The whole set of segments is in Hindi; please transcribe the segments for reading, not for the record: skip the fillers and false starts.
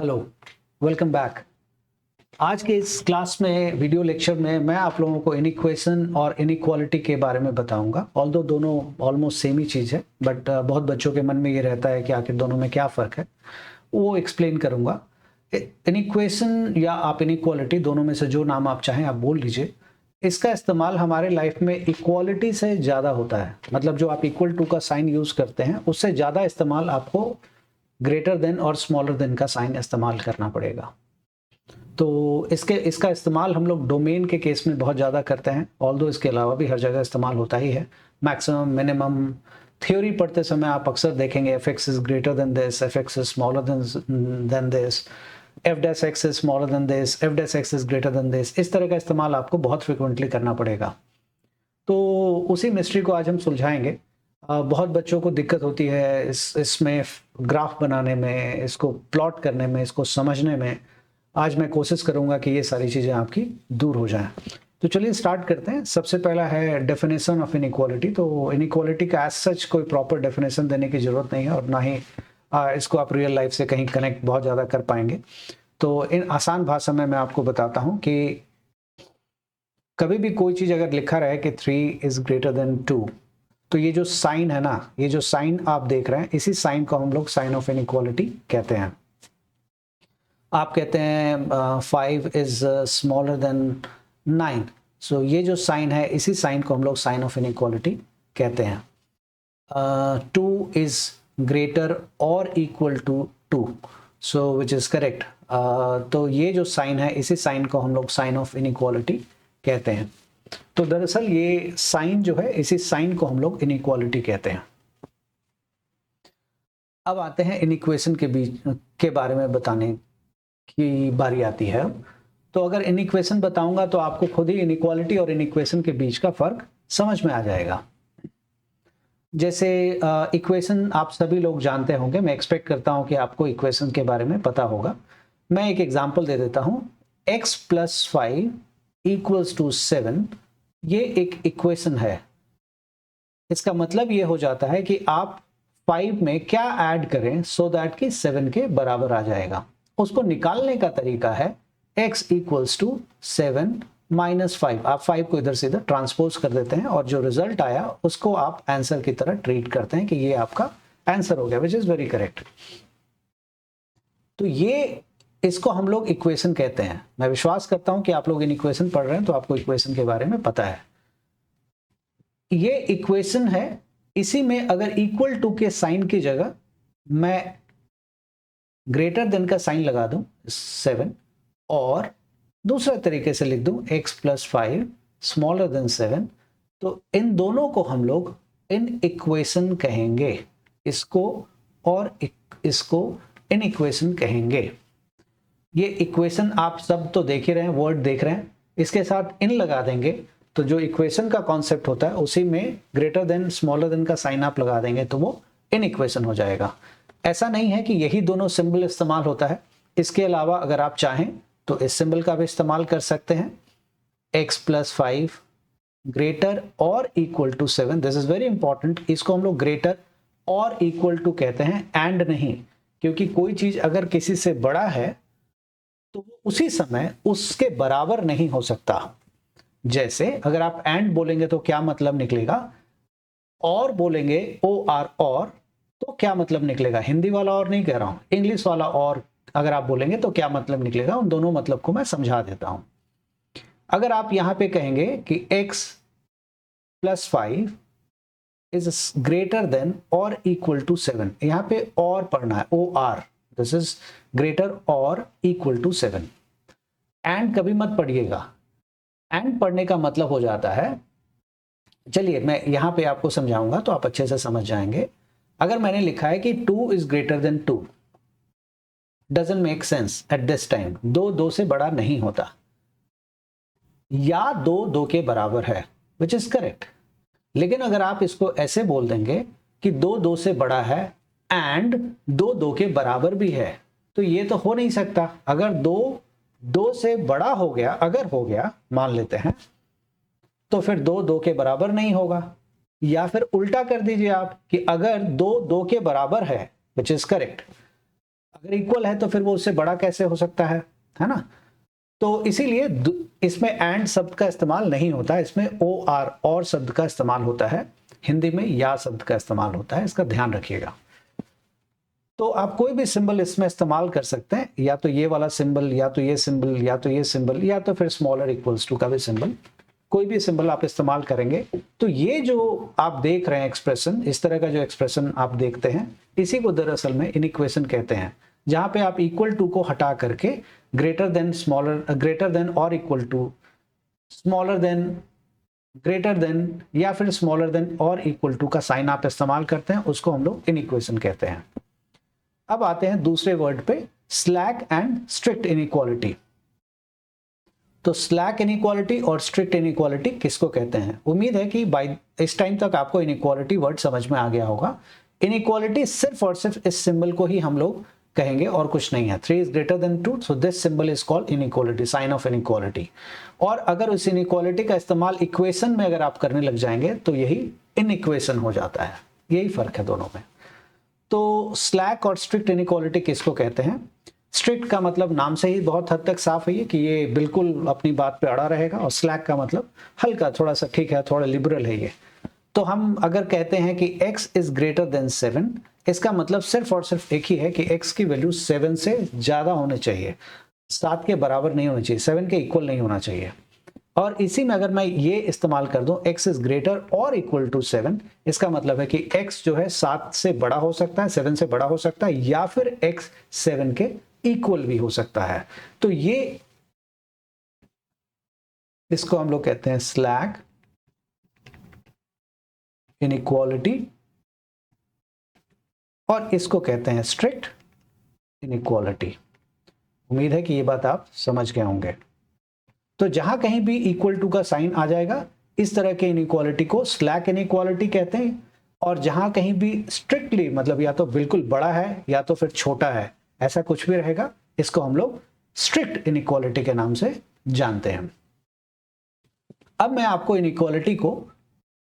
Hello, welcome back. आज के इस क्लास में वीडियो लेक्चर में मैं आप लोगों को इनइक्वेशन और इनइक्वालिटी के बारे में बताऊंगा। ऑल्दो दोनों ऑलमोस्ट सेम ही चीज़ है, बट बहुत बच्चों के मन में ये रहता है कि आखिर दोनों में क्या फ़र्क है, वो एक्सप्लेन करूंगा। इनइक्वेशन या आप इनइक्वालिटी, दोनों में से जो नाम आप चाहें आप बोल लीजिए। इसका इस्तेमाल हमारे लाइफ में इक्वालिटी से ज़्यादा होता है। मतलब जो आप इक्वल टू का साइन यूज़ करते हैं उससे ज़्यादा इस्तेमाल आपको ग्रेटर देन और स्मॉलर देन का साइन इस्तेमाल करना पड़ेगा। तो इसका इस्तेमाल हम लोग डोमेन के केस में बहुत ज़्यादा करते हैं, ऑल्दो इसके अलावा भी हर जगह इस्तेमाल होता ही है। मैक्सिमम, मिनिमम, थ्योरी पढ़ते समय आप अक्सर देखेंगे F x is greater then this, F x is smaller than this, F dash x is smaller than this, F dash x is greater then this. इस तरह का इस्तेमाल आपको बहुत फ्रिक्वेंटली करना पड़ेगा। तो उसी मिस्ट्री को आज हम सुलझाएंगे। बहुत बच्चों को दिक्कत होती है इसमें ग्राफ बनाने में, इसको प्लॉट करने में, इसको समझने में। आज मैं कोशिश करूंगा कि ये सारी चीज़ें आपकी दूर हो जाएं। तो चलिए स्टार्ट करते हैं। सबसे पहला है डेफिनेशन ऑफ इनइक्वालिटी। तो इनइक्वालिटी का एज सच कोई प्रॉपर डेफिनेशन देने की ज़रूरत नहीं है, और ना ही इसको आप रियल लाइफ से कहीं कनेक्ट बहुत ज़्यादा कर पाएंगे। तो इन आसान भाषा में मैं आपको बताता हूँ कि कभी भी कोई चीज़ अगर लिखा रहे कि 3 इज ग्रेटर देन 2, तो ये जो साइन है ना, ये जो साइन आप देख रहे हैं, इसी साइन को हम लोग साइन ऑफ इनइक्वालिटी कहते हैं। आप कहते हैं 5 इज स्मॉलर देन 9, सो ये जो साइन है इसी साइन को हम लोग साइन ऑफ इनइक्वालिटी कहते हैं। 2 इज ग्रेटर और equal to 2, so which is correct. तो ये जो साइन है इसी साइन को हम लोग साइन ऑफ इनइक्वालिटी कहते हैं। तो दरअसल ये साइन जो है, इसी साइन को हम लोग इनइक्वालिटी कहते हैं। अब आते हैं इनइक्वेशन के बीच के बारे में बताने की बारी आती है। तो अगर इनइक्वेशन बताऊंगा तो आपको खुद ही इनइक्वालिटी और इनइक्वेशन के बीच का फर्क समझ में आ जाएगा। जैसे इक्वेशन आप सभी लोग जानते होंगे, मैं एक्सपेक्ट करता हूं कि आपको इक्वेशन के बारे में पता होगा। मैं एक एग्जांपल दे देता हूं। x + 5 = 7, ये एक इक्वेशन है। इसका मतलब ये हो जाता है कि आप 5 में क्या ऐड करें सो दैट कि 7 के बराबर आ जाएगा। उसको निकालने का तरीका है x = 7 - 5। आप 5 को इधर से इधर ट्रांसपोज कर देते हैं और जो रिजल्ट आया उसको आप आंसर की तरह ट्रीट करते हैं कि ये आपका आंसर हो गया, विच इज वेरी करेक्ट। तो ये इसको हम लोग इक्वेशन कहते हैं। मैं विश्वास करता हूं कि आप लोग इन इक्वेशन पढ़ रहे हैं तो आपको इक्वेशन के बारे में पता है। ये इक्वेशन है। इसी में अगर इक्वल टू के साइन की जगह मैं ग्रेटर देन का साइन लगा दूं 7, और दूसरे तरीके से लिख दूं x + 5 स्मॉलर देन 7, तो इन दोनों को हम लोग इन इक्वेशन कहेंगे। इसको और इसको इन इक्वेशन कहेंगे। ये इक्वेशन आप सब तो देख ही रहे हैं, वर्ड देख रहे हैं, इसके साथ इन लगा देंगे तो जो इक्वेशन का कॉन्सेप्ट होता है उसी में ग्रेटर देन स्मॉलर देन का साइन आप लगा देंगे तो वो इन इक्वेशन हो जाएगा। ऐसा नहीं है कि यही दोनों सिंबल इस्तेमाल होता है। इसके अलावा अगर आप चाहें तो इस सिंबल का भी इस्तेमाल कर सकते हैं। x + 5 ग्रेटर और equal to 7, this is very important. इसको हम लोग ग्रेटर और इक्वल टू कहते हैं, एंड नहीं। क्योंकि कोई चीज अगर किसी से बड़ा है तो वो उसी समय उसके बराबर नहीं हो सकता। जैसे अगर आप एंड बोलेंगे तो क्या मतलब निकलेगा, और बोलेंगे OR और, तो क्या मतलब निकलेगा। हिंदी वाला और नहीं कह रहा हूं, इंग्लिश वाला और अगर आप बोलेंगे तो क्या मतलब निकलेगा, उन दोनों मतलब को मैं समझा देता हूं। अगर आप यहां पे कहेंगे कि x + 5 इज ग्रेटर देन और इक्वल टू 7, यहां पे और पढ़ना है, OR, दिस इज ग्रेटर और इक्वल टू 7। एंड कभी मत पढ़िएगा। एंड पढ़ने का मतलब हो जाता है, चलिए मैं यहां पे आपको समझाऊंगा तो आप अच्छे से समझ जाएंगे। अगर मैंने लिखा है कि 2 is greater than 2, doesn't make sense at this time. 2 से बड़ा नहीं होता, या 2 के बराबर है, विच इज करेक्ट। लेकिन अगर आप इसको ऐसे बोल देंगे कि 2 से बड़ा है एंड 2 के बराबर भी है, तो ये तो हो नहीं सकता। अगर 2 से बड़ा हो गया, अगर हो गया मान लेते हैं, तो फिर 2 के बराबर नहीं होगा। या फिर उल्टा कर दीजिए आप कि अगर 2 के बराबर है, विच इज करेक्ट, अगर इक्वल है तो फिर वो उससे बड़ा कैसे हो सकता है ना। तो इसीलिए इसमें एंड शब्द का इस्तेमाल नहीं होता है, इसमें ओ आर और शब्द का इस्तेमाल होता है, हिंदी में या शब्द का इस्तेमाल होता है, इसका ध्यान रखिएगा। तो आप कोई भी सिंबल इसमें इस्तेमाल कर सकते हैं, या तो ये वाला सिंबल, या तो ये सिंबल, या तो ये सिंबल, या तो फिर स्मॉलर इक्वल्स टू का भी सिंबल, कोई भी सिंबल आप इस्तेमाल करेंगे। तो ये जो आप देख रहे हैं एक्सप्रेशन, इस तरह का जो एक्सप्रेशन आप देखते हैं, इसी को दरअसल में इनइक्वेशन कहते हैं, जहां पे आप इक्वल टू को हटा करके greater than, smaller, greater than और equal to, smaller than, greater than, या फिर स्मॉलर देन और इक्वल टू का साइन आप इस्तेमाल करते हैं, उसको हम लोग इनइक्वेशन कहते हैं। अब आते हैं दूसरे वर्ड पे, स्लैक एंड स्ट्रिक्ट इनइक्वालिटी। तो स्लैक इनइक्वालिटी और स्ट्रिक्ट इनइक्वालिटी किसको कहते हैं? उम्मीद है कि बाय इस टाइम तक आपको इनइक्वालिटी वर्ड समझ में आ गया होगा। इनइक्वालिटी सिर्फ और सिर्फ इस सिंबल को ही हम लोग कहेंगे और कुछ नहीं है। 3 is greater than 2, so this symbol is called inequality, sign of inequality. और अगर उस इनइक्वालिटी का इस्तेमाल इक्वेशन में अगर आप करने लग जाएंगे तो यही इनइक्वेशन हो जाता है। यही फर्क है दोनों में। तो स्लैक और स्ट्रिक्ट इनइक्वालिटी किसको कहते हैं? स्ट्रिक्ट का मतलब नाम से ही बहुत हद तक साफ है कि ये बिल्कुल अपनी बात पे अड़ा रहेगा, और स्लैक का मतलब हल्का, थोड़ा सा ठीक है, थोड़ा लिबरल है ये। तो हम अगर कहते हैं कि x इज ग्रेटर देन 7, इसका मतलब सिर्फ और सिर्फ एक ही है कि x की वैल्यू 7 से ज्यादा होनी चाहिए, 7 के बराबर नहीं होनी चाहिए, 7 के इक्वल नहीं होना चाहिए। और इसी में अगर मैं ये इस्तेमाल कर दूं x इज ग्रेटर और इक्वल टू 7, इसका मतलब है कि x जो है 7 से बड़ा हो सकता है, 7 से बड़ा हो सकता है, या फिर x 7 के इक्वल भी हो सकता है। तो ये, इसको हम लोग कहते हैं स्लैक इनइक्वालिटी, और इसको कहते हैं स्ट्रिक्ट इनइक्वालिटी। उम्मीद है कि ये बात आप समझ गए होंगे। तो जहां कहीं भी इक्वल टू का साइन आ जाएगा, इस तरह के इनइक्वालिटी को स्लैक इनइक्वालिटी कहते हैं। और जहां कहीं भी स्ट्रिक्टली, मतलब या तो बिल्कुल बड़ा है या तो फिर छोटा है, ऐसा कुछ भी रहेगा, इसको हम लोग स्ट्रिक्ट इनइक्वालिटी के नाम से जानते हैं। अब मैं आपको इनइक्वालिटी को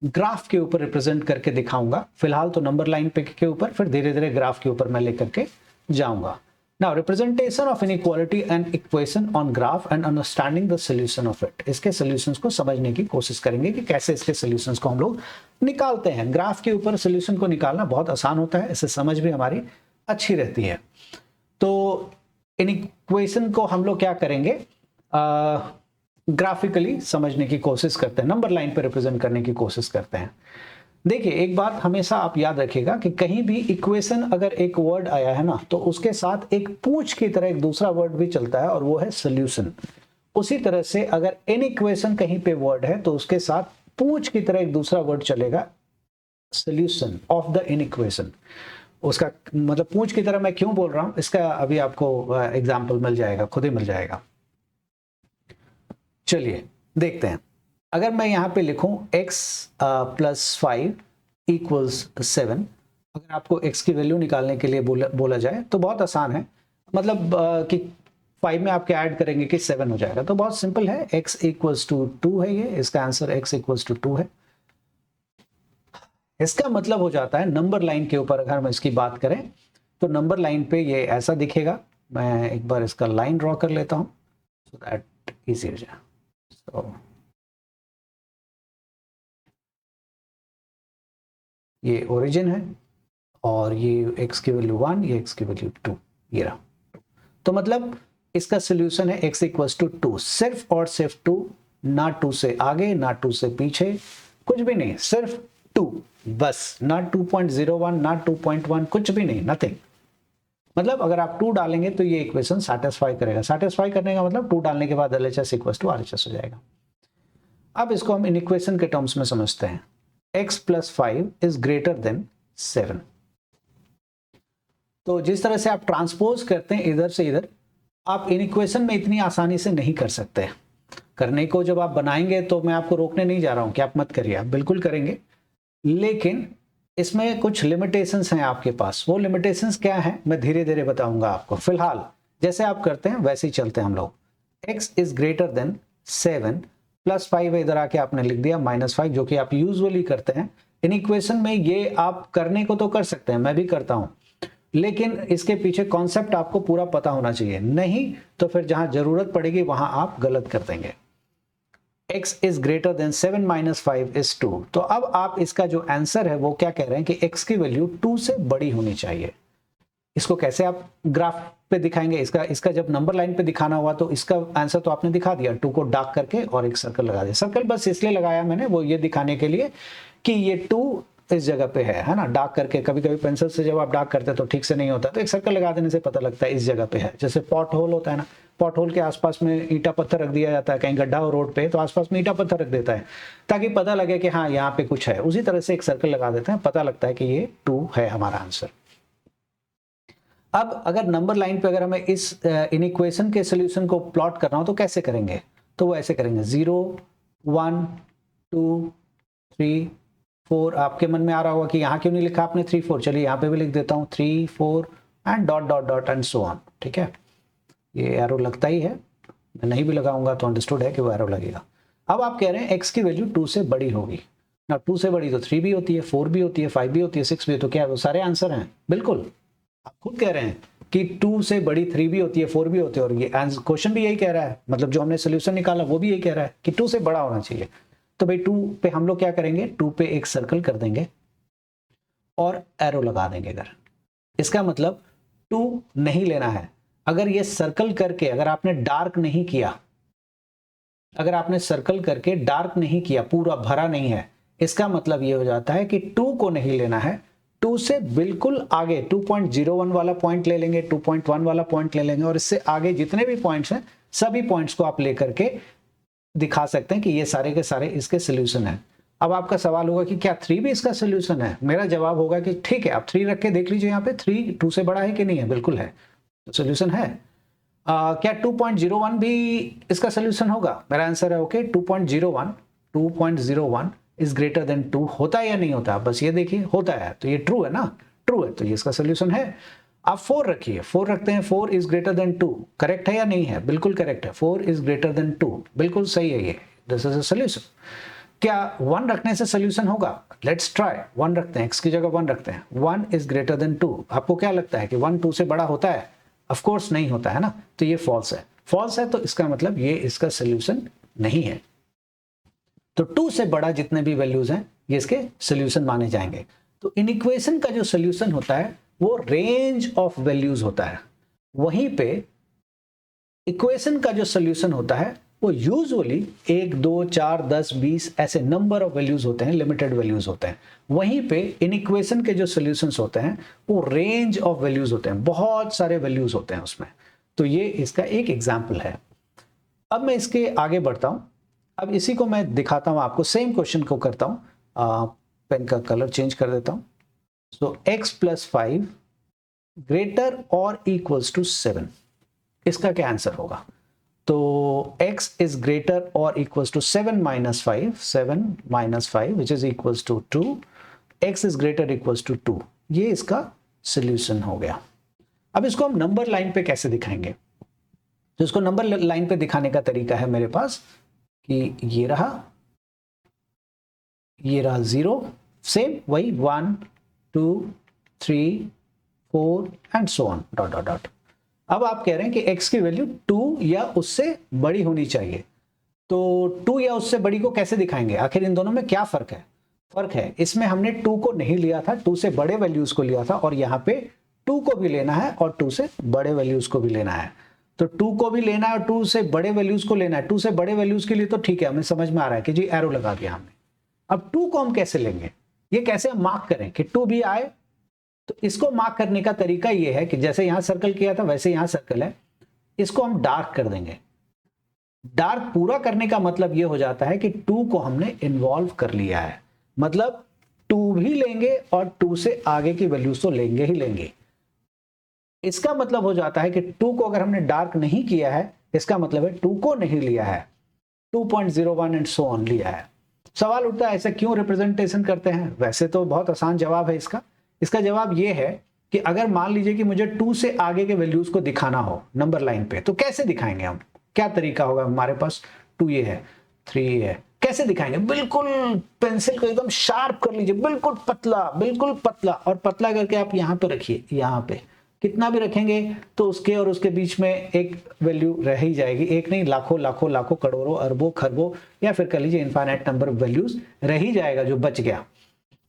ग्राफ के ऊपर रिप्रेजेंट करके दिखाऊंगा। फिलहाल तो नंबर लाइन पे के ऊपर, फिर धीरे धीरे ग्राफ के ऊपर मैं लेकर के जाऊंगा। Now representation of inequality and equation on graph and understanding the solution of it. इसके सॉल्यूशंस को समझने की कोशिश करेंगे कि कैसे इसके सॉल्यूशंस को हम लोग निकालते हैं। ग्राफ के ऊपर सॉल्यूशन को निकालना बहुत आसान होता है, इससे समझ भी हमारी अच्छी रहती है। तो इन इक्वेशन को हम लोग क्या करेंगे, ग्राफिकली समझने की कोशिश करते हैं, नंबर लाइन पे रिप्रेजेंट करने की कोशिश करते हैं। देखिए, एक बात हमेशा आप याद रखिएगा कि कहीं भी इक्वेशन अगर एक वर्ड आया है ना, तो उसके साथ एक पूंछ की तरह एक दूसरा वर्ड भी चलता है, और वो है सॉल्यूशन। उसी तरह से अगर इन इक्वेशन कहीं पे वर्ड है तो उसके साथ पूंछ की तरह एक दूसरा वर्ड चलेगा, solution of the in equation. उसका मतलब पूंछ की तरह मैं क्यों बोल रहा हूं, इसका अभी आपको एग्जाम्पल मिल जाएगा, खुद ही मिल जाएगा। चलिए देखते हैं। अगर मैं यहां पे लिखूं x प्लस 5 इक्वल्स 7, अगर आपको x की वैल्यू निकालने के लिए बोला जाए तो बहुत आसान है, मतलब कि 5 में आपके ऐड करेंगे कि 7 हो जाएगा, तो बहुत सिंपल है। x इक्वल्स टू 2 है, ये इसका आंसर x इक्वल्स टू 2 है। इसका मतलब हो जाता है नंबर लाइन के ऊपर अगर हम इसकी बात करें तो नंबर लाइन पे ये ऐसा दिखेगा। मैं एक बार इसका लाइन ड्रॉ कर लेता हूं सो दैट इजी हो जाए। तो ये ओरिजिन है, और ये x की वैल्यू 1, ये x की वैल्यू 2, ये रहा। तो मतलब इसका सोल्यूशन है x इक्वल्स टू 2, सिर्फ और सिर्फ 2, ना 2 से आगे ना 2 से पीछे, कुछ भी नहीं, सिर्फ 2 बस, ना 2.01 ना 2.1, कुछ भी नहीं, नथिंग। मतलब अगर आप 2 डालेंगे तो ये इक्वेशन सैटिस्फाई करेगा। सैटिस्फाई करने का मतलब 2 डालने के बाद LHS इक्वल्स टू RHS हो जाएगा। अब इसको हम इन इक्वेशन के टर्म्स में समझते हैं। x plus 5 is greater then 7। तो जिस तरह से आप ट्रांसपोज करते हैं इधर से इधर, आप इन इक्वेशन में इतनी आसानी से नहीं कर सकते। करने को जब आप बनाएंगे तो मैं आपको रोकने नहीं जा रहा हूं कि आप मत करिए, आप बिल्कुल करेंगे, लेकिन इसमें कुछ लिमिटेशंस हैं आपके पास। वो लिमिटेशंस क्या हैं मैं धीरे धीरे बताऊंगा आपको। फिलहाल जैसे आप करते हैं वैसे ही चलते हैं हम लोग। x is greater then 7 plus 5 इधर आके आपने लिख दिया -5, जो कि आप यूजुअली करते हैं इन इक्वेशन में। ये आप करने को तो कर सकते हैं, मैं भी करता हूं, लेकिन इसके पीछे कॉन्सेप्ट आपको पूरा पता होना चाहिए, नहीं तो फिर जहां जरूरत पड़ेगी वहां आप गलत कर देंगे। x is greater than 7 minus 5 is 2। तो अब आप इसका जो आंसर है वो क्या कह रहे हैं कि x की वैल्यू 2 से बड़ी होनी चाहिए। इसको कैसे आप ग्राफ पे दिखाएंगे? इसका जब नंबर लाइन पे दिखाना हुआ तो इसका आंसर तो आपने दिखा दिया, 2 को डार्क करके और एक सर्कल लगा दिया। सर्कल बस इसलिए लगाया मैंने, वो ये दिखाने के लिए कि ये 2 इस जगह पे है ना, डार्क करके। कभी कभी पेंसिल से जब आप डार्क करते हैं तो ठीक से नहीं होता, तो एक सर्कल लगा देने से पता लगता है इस जगह पे है। जैसे पॉट होल होता है ना, पॉट होल के आसपास में ईंटा पत्थर रख दिया जाता है, कहीं गड्ढा हो रोड पे तो आसपास में ईंटा पत्थर रख देता है ताकि पता लगे कि हाँ यहाँ पे कुछ है। उसी तरह से एक सर्कल लगा देते हैं, पता लगता है कि ये 2 है हमारा आंसर। अब अगर नंबर लाइन पे अगर हमें इस इनइक्वेशन के सोल्यूशन को प्लॉट करना हो तो कैसे करेंगे? तो वो ऐसे करेंगे 0 1 2 3 4। आपके मन में आ रहा होगा कि यहाँ क्यों नहीं लिखा आपने 3 4। चलिए यहाँ पे भी लिख देता हूँ 3 4 and dot dot dot and so on. ठीक है, ये एरो लगता ही है, मैं नहीं भी लगाऊंगा तो अंडरस्टूड है कि वो एरो लगेगा। अब आप कह रहे हैं x की वैल्यू 2 से बड़ी होगी ना, 2 से बड़ी तो 3 भी होती है, 4 भी होती है, 5 भी होती है, 6 भी। तो क्या वो सारे आंसर हैं? बिल्कुल, आप खुद कह रहे हैं कि 2 से बड़ी 3 भी होती है, 4 भी होती है, और ये क्वेश्चन भी यही कह रहा है, मतलब जो हमने सोल्यूशन निकाला वो भी यही कह रहा है कि 2 से बड़ा होना चाहिए। तो भाई 2 पे हम लोग क्या करेंगे, 2 पे एक सर्कल कर देंगे और एरो लगा देंगे। अगर इसका मतलब 2 नहीं लेना है, अगर ये सर्कल करके अगर आपने डार्क नहीं किया, अगर आपने सर्कल करके डार्क नहीं किया, पूरा भरा नहीं है, इसका मतलब ये हो जाता है कि 2 को नहीं लेना है, 2 से बिल्कुल आगे 2.01 वाला पॉइंट ले लेंगे, 2.1 वाला पॉइंट ले लेंगे, और इससे आगे जितने भी पॉइंट्स हैं सभी पॉइंट्स को आप लेकर के दिखा सकते हैं कि ये सारे के सारे इसके सोल्यूशन है। अब आपका सवाल होगा कि क्या 3 भी इसका सोल्यूशन है? मेरा जवाब होगा कि ठीक है, आप 3 रख के देख लीजिए, यहाँ पे 3 2 से बड़ा है कि नहीं है? बिल्कुल है, तो सोल्यूशन है। क्या 2.01 भी इसका सोल्यूशन होगा? मेरा आंसर है ओके, 2.01 इज ग्रेटर देन 2 होता है या नहीं होता? बस ये देखिए, होता है, तो ये ट्रू है ना, ट्रू है, तो ये इसका सोल्यूशन है। आप 4 रखिए, 4 रखते हैं, 4 इज ग्रेटर देन 2, करेक्ट है या नहीं है? बिल्कुल करेक्ट है, 4 इज ग्रेटर देन 2, बिल्कुल सही है, ये दिस इज अ सोल्यूशन। क्या 1 रखने से सोल्यूशन होगा? लेट्स ट्राई, 1 रखते हैं, x की जगह 1 रखते हैं, 1 इज ग्रेटर देन 2। आपको क्या लगता है कि 1 2 से बड़ा होता है? ऑफ कोर्स नहीं होता है ना, तो ये फॉल्स है। फॉल्स है तो इसका मतलब ये इसका सोल्यूशन नहीं है। तो 2 से बड़ा जितने भी वैल्यूज हैं ये इसके सोल्यूशन माने जाएंगे। तो इनइक्वेशन का जो सोल्यूशन होता है वो रेंज ऑफ वैल्यूज होता है, वहीं पे इक्वेशन का जो सोल्यूशन होता है वो यूजुअली 1 2 4 10 20 ऐसे नंबर ऑफ वैल्यूज होते हैं, लिमिटेड वैल्यूज होते हैं। वहीं पे इनइक्वेशन के जो सोल्यूशंस होते हैं वो रेंज ऑफ वैल्यूज होते हैं, बहुत सारे वैल्यूज होते हैं उसमें। तो ये इसका एक एग्जाम्पल है। अब मैं इसके आगे बढ़ता हूं, अब इसी को मैं दिखाता हूं आपको, सेम क्वेश्चन को करता हूं, पेन का कलर चेंज कर देता हूं। सो x + 5 ग्रेटर और इक्वल्स टू 7, इसका क्या आंसर होगा? तो x इज ग्रेटर और equals to 7 - 5, 7 - 5 which is equals to 2, x is greater equals to 2, ये इसका सोल्यूशन हो गया। अब इसको हम नंबर लाइन पे कैसे दिखाएंगे? तो इसको नंबर लाइन पे दिखाने का तरीका है मेरे पास कि ये रहा 0, सेम वही 1 2 3 4 and so on dot dot dot. अब आप कह रहे हैं कि x की वैल्यू 2 या उससे बड़ी होनी चाहिए, तो 2 या उससे बड़ी को कैसे दिखाएंगे? आखिर इन दोनों में क्या फर्क है? फर्क है इसमें हमने 2 को नहीं लिया था, 2 से बड़े वैल्यूज को लिया था, और यहाँ पे 2 को भी लेना है और 2 से बड़े वैल्यूज को भी लेना है। तो 2 को भी लेना है और 2 से बड़े वैल्यूज को लेना है। 2 से बड़े वैल्यूज के लिए तो ठीक है, हमें समझ में आ रहा है कि जी एरो लगा दिया हमने। अब 2 को हम कैसे लेंगे, ये कैसे हम मार्क करें कि 2 भी आए? तो इसको मार्क करने का तरीका ये है कि जैसे यहां सर्कल किया था वैसे यहां सर्कल है, इसको हम डार्क कर देंगे। डार्क पूरा करने का मतलब ये हो जाता है कि 2 को हमने इन्वॉल्व कर लिया है, मतलब 2 भी लेंगे और 2 से आगे की वैल्यूज तो लेंगे ही लेंगे। इसका मतलब हो जाता है कि 2 को अगर हमने डार्क नहीं किया है, इसका मतलब है 2 को नहीं लिया है, 2.01 एंड सो ऑन लिया है। सवाल उठता है ऐसा क्यों रिप्रेजेंटेशन करते हैं? वैसे तो बहुत आसान जवाब है इसका। इसका जवाब ये है कि अगर मान लीजिए कि मुझे 2 से आगे के वैल्यूज को दिखाना हो नंबर लाइन पे, तो कैसे दिखाएंगे हम? क्या तरीका होगा हमारे पास? 2 ये है, 3 ये है, कैसे दिखाएंगे? बिल्कुल पेंसिल को एकदम शार्प कर लीजिए, बिल्कुल पतला, और पतला करके आप यहाँ पे रखिए। यहाँ पे कितना भी रखेंगे तो उसके और उसके बीच में एक वैल्यू रह ही जाएगी, एक नहीं लाखों लाखों लाखों करोड़ों अरबों खरबों या फिर कह लीजिए इनफाइनाइट नंबर ऑफ वैल्यूज रह ही जाएगा जो बच गया।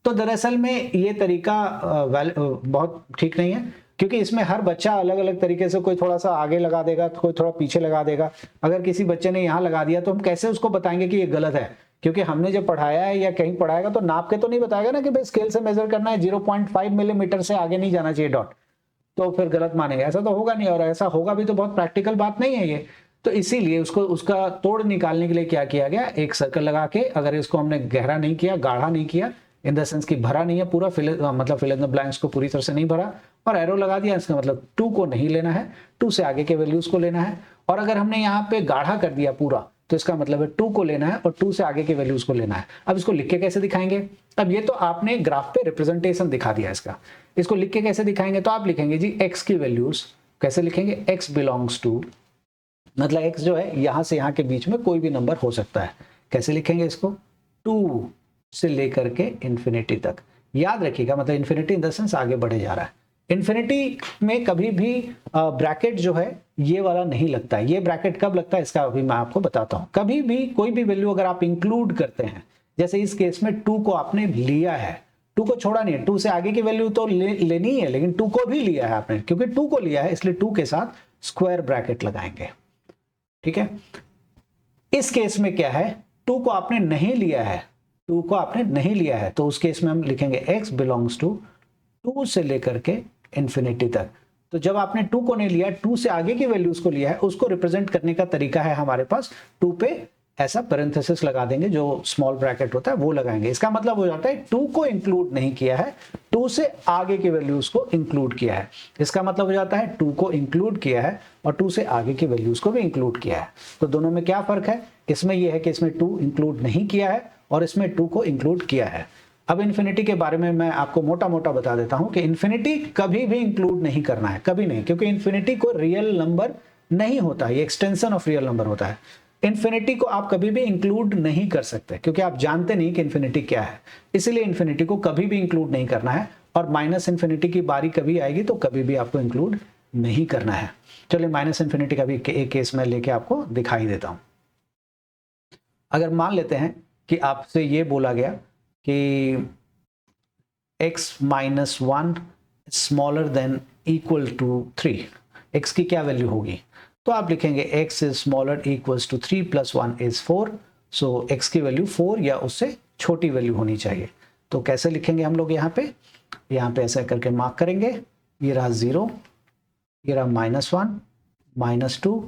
तो दरअसल में ये तरीका बहुत ठीक नहीं है, क्योंकि इसमें हर बच्चा अलग अलग तरीके से, कोई थोड़ा सा आगे लगा देगा, कोई थोड़ा पीछे लगा देगा। अगर किसी बच्चे ने यहाँ लगा दिया तो हम कैसे उसको बताएंगे कि ये गलत है? क्योंकि हमने जब पढ़ाया है या कहीं पढ़ाएगा तो नाप के तो नहीं बताएगा ना कि भाई स्केल से मेजर करना है, 0.5 मिलीमीटर से आगे नहीं जाना चाहिए डॉट, तो फिर गलत मानेंगे। ऐसा तो होगा नहीं, और ऐसा होगा भी तो बहुत प्रैक्टिकल बात नहीं है ये। तो इसीलिए उसको उसका तोड़ निकालने के लिए क्या किया गया, एक सर्कल लगा के, अगर इसको हमने गहरा नहीं किया, गाढ़ा नहीं किया, इन द सेंस कि भरा नहीं है पूरा, मतलब फिल इन द ब्लैंक्स को पूरी तरह से नहीं भरा, और एरो लगा दिया, इसका मतलब 2 को नहीं लेना है, 2 से आगे के वैल्यूज को लेना है। और अगर हमने यहाँ पे गाढ़ा कर दिया पूरा, तो इसका मतलब है 2 को लेना है और 2 से आगे के वैल्यूज को लेना है। अब इसको लिख के कैसे दिखाएंगे? अब ये तो आपने ग्राफ पे रिप्रेजेंटेशन दिखा दिया इसका, इसको लिख के कैसे दिखाएंगे? तो आप लिखेंगे जी x की वैल्यूज, कैसे लिखेंगे? x बिलोंग्स टू, मतलब x जो है यहाँ से यहाँ के बीच में कोई भी नंबर हो सकता है। कैसे लिखेंगे इसको? 2 से लेकर के इन्फिनिटी तक। याद रखिएगा, मतलब इन्फिनिटी इन द सेंस आगे बढ़े जा रहा है। इन्फिनिटी में कभी भी ब्रैकेट जो है ये वाला नहीं लगता है। ये ब्रैकेट कब लगता है इसका अभी मैं आपको बताता हूं। कभी भी कोई भी वैल्यू अगर आप इंक्लूड करते हैं, जैसे इस केस में 2 को आपने लिया है, 2 को छोड़ा नहीं है, 2 से आगे की वैल्यू तो लेनी है, लेकिन 2 को भी लिया है आपने, क्योंकि 2 को लिया है इसलिए 2 के साथ स्क्वायर ब्रैकेट लगाएंगे। ठीक है, इस केस में क्या है, 2 को आपने नहीं लिया है, 2 को आपने नहीं लिया है, तो उस केस में हम लिखेंगे x बिलोंग्स टू 2 से लेकर के इन्फिनिटी तक। तो जब आपने 2 को नहीं लिया, 2 से आगे की वैल्यूज को लिया है, उसको रिप्रेजेंट करने का तरीका है हमारे पास 2 पे ऐसा पैरेंथेसिस लगा देंगे, जो स्मॉल ब्रैकेट होता है वो लगाएंगे। इसका मतलब हो जाता है 2 को इंक्लूड नहीं किया है, 2 से आगे की वैल्यूज को इंक्लूड किया है। इसका मतलब हो जाता है 2 को इंक्लूड किया है और 2 से आगे की वैल्यूज को भी इंक्लूड किया है। तो दोनों में क्या फर्क है? इसमें यह है कि इसमें 2 इंक्लूड नहीं किया है और इसमें 2 को इंक्लूड किया है। अब इन्फिनिटी के बारे में मैं आपको मोटा मोटा बता देता हूं कि इन्फिनिटी कभी भी इंक्लूड नहीं करना है, कभी नहीं, क्योंकि इन्फिनिटी को रियल नंबर नहीं होता, ये एक्सटेंशन ऑफ रियल नंबर होता है। इन्फिनिटी को आप कभी भी इंक्लूड नहीं कर सकते, क्योंकि आप जानते नहीं कि इन्फिनिटी क्या है, इसलिए इन्फिनिटी को कभी भी इंक्लूड नहीं करना है। और माइनस इन्फिनिटी की बारी कभी आएगी तो कभी भी आपको इंक्लूड नहीं करना है। चलिए माइनस इन्फिनिटी का भी एक केस में लेके आपको दिखाई देता हूं। अगर मान लेते हैं कि आपसे ये बोला गया कि x minus 1 smaller than equal to 3, x की क्या वैल्यू होगी? तो आप लिखेंगे x is smaller equals to 3 plus 1 is 4, so x की वैल्यू 4 या उससे छोटी वैल्यू होनी चाहिए। तो कैसे लिखेंगे हम लोग? यहाँ पे ऐसा करके मार्क करेंगे, ये रहा 0, ये रहा -1, -2,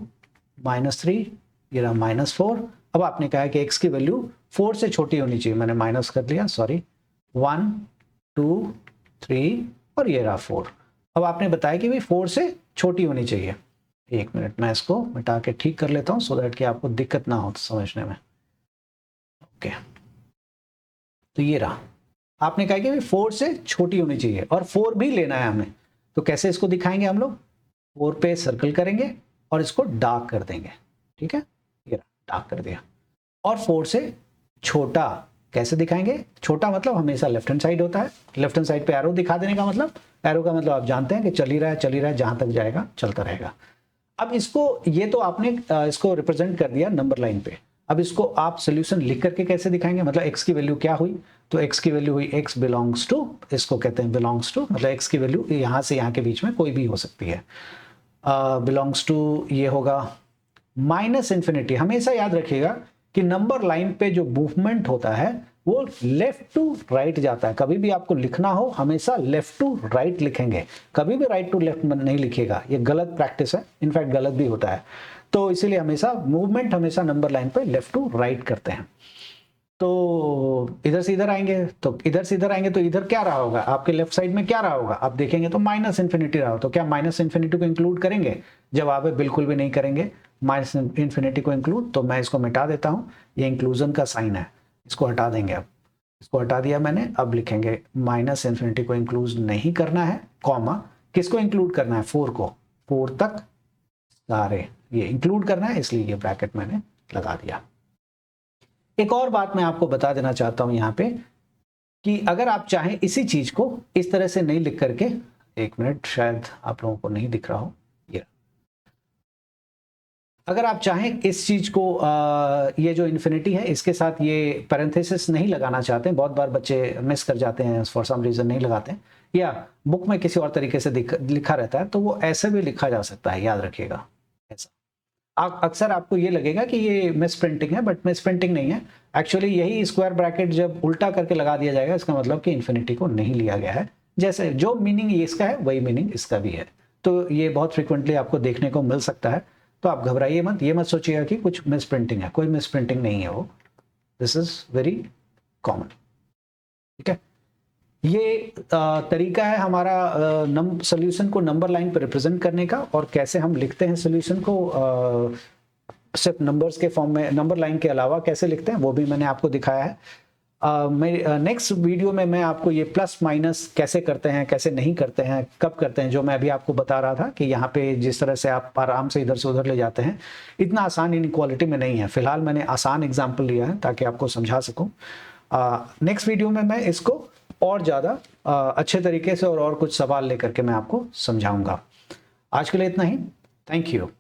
-3, ये रहा -4। अब आपने कहा कि x की वैल्यू 4 से छोटी होनी चाहिए, मैंने माइनस कर लिया, सॉरी, 1, 2, 3 और ये रहा 4। अब आपने बताया कि भाई 4 से छोटी होनी चाहिए। एक मिनट, मैं इसको मिटा के ठीक कर लेता हूं सो दैट कि आपको दिक्कत ना हो समझने में। ओके, तो ये रहा, आपने कहा कि भाई 4 से छोटी होनी चाहिए और 4 भी लेना है हमें। तो कैसे इसको दिखाएंगे हम लोग? 4 पे सर्कल करेंगे और इसको डार्क कर देंगे। ठीक है, ये रहा, डार्क कर दिया। और 4 से छोटा कैसे दिखाएंगे? छोटा मतलब हमेशा लेफ्ट हैंड साइड होता है, लेफ्ट हैंड साइड पे एरो दिखा देने का मतलब, एरो का मतलब आप जानते हैं कि चल ही रहा है, जहां तक जाएगा चलता रहेगा। अब इसको, ये तो आपने इसको रिप्रेजेंट कर दिया नंबर लाइन पे। अब इसको आप सोल्यूशन लिख करके कैसे दिखाएंगे? मतलब x की वैल्यू क्या हुई? तो x की वैल्यू हुई x बिलोंग्स टू, इसको कहते हैं बिलोंग्स टू, मतलब x की वैल्यू यहां से यहां के बीच में कोई भी हो सकती है। बिलोंग्स टू ये होगा माइनस इन्फिनिटी। हमेशा याद रखिएगा कि नंबर लाइन पे जो मूवमेंट होता है वो लेफ्ट टू राइट जाता है। कभी भी आपको लिखना हो हमेशा लेफ्ट टू राइट लिखेंगे, कभी भी राइट टू लेफ्ट नहीं लिखिएगा, ये गलत प्रैक्टिस है, इनफैक्ट गलत भी होता है। तो इसीलिए हमेशा मूवमेंट हमेशा नंबर लाइन पे लेफ्ट टू राइट करते हैं। तो इधर से इधर आएंगे, तो इधर से इधर आएंगे तो इधर क्या रहा होगा? आपके लेफ्ट साइड में क्या रहा होगा? आप देखेंगे तो माइनस इन्फिनिटी रहा हो। तो क्या माइनस इन्फिनिटी को इंक्लूड करेंगे? जवाब है बिल्कुल भी नहीं करेंगे माइनस इन्फिनिटी को इंक्लूड। तो मैं इसको मिटा देता हूं, ये इंक्लूजन का साइन है, इसको हटा देंगे। अब इसको हटा दिया मैंने, अब लिखेंगे माइनस इन्फिनिटी को इंक्लूड नहीं करना है, कॉमा किसको इंक्लूड करना है? 4 को, 4 तक सारे ये इंक्लूड करना है, इसलिए ये ब्रैकेट मैंने लगा दिया। एक और बात मैं आपको बता देना चाहता हूं यहाँ पे कि अगर आप चाहें इसी चीज को इस तरह से नहीं लिख करके, एक मिनट, शायद आप लोगों को नहीं दिख रहा हो, ये अगर आप चाहें इस चीज को ये जो इन्फिनिटी है इसके साथ ये पैरेंथेसिस नहीं लगाना चाहते हैं, बहुत बार बच्चे मिस कर जाते हैं, फॉर सम रीजन नहीं लगाते हैं, या बुक में किसी और तरीके से लिखा रहता है, तो वो ऐसे भी लिखा जा सकता है, याद रखिएगा ऐसा। अक्सर आपको ये लगेगा कि ये मिस प्रिंटिंग है, बट मिस प्रिंटिंग नहीं है। एक्चुअली यही स्क्वायर ब्रैकेट जब उल्टा करके लगा दिया जाएगा, इसका मतलब कि इन्फिनिटी को नहीं लिया गया है। जैसे जो मीनिंग इसका है वही मीनिंग इसका भी है, तो ये बहुत फ्रिक्वेंटली आपको देखने को मिल सकता है। तो आप घबराइए मत, ये मत सोचिएगा कि कुछ मिस प्रिंटिंग है, कोई मिस प्रिंटिंग नहीं है वो, दिस इज वेरी कॉमन। ठीक है, ये तरीका है हमारा सोल्यूशन को नंबर लाइन पर रिप्रेजेंट करने का, और कैसे हम लिखते हैं सोल्यूशन को सिर्फ नंबर्स के फॉर्म में, नंबर लाइन के अलावा कैसे लिखते हैं वो भी मैंने आपको दिखाया है। मैं नेक्स्ट वीडियो में मैं आपको ये प्लस माइनस कैसे करते हैं, कैसे नहीं करते हैं, कब करते हैं, जो मैं अभी आपको बता रहा था कि यहाँ पे जिस तरह से आप आराम से इधर से उधर ले जाते हैं, इतना आसान इनइक्वालिटी में नहीं है। फिलहाल मैंने आसान एग्जाम्पल लिया है ताकि आपको समझा सकूँ। नेक्स्ट वीडियो में मैं इसको और ज़्यादा अच्छे तरीके से और कुछ सवाल लेकर के मैं आपको समझाऊंगा। आज के लिए इतना ही, थैंक यू।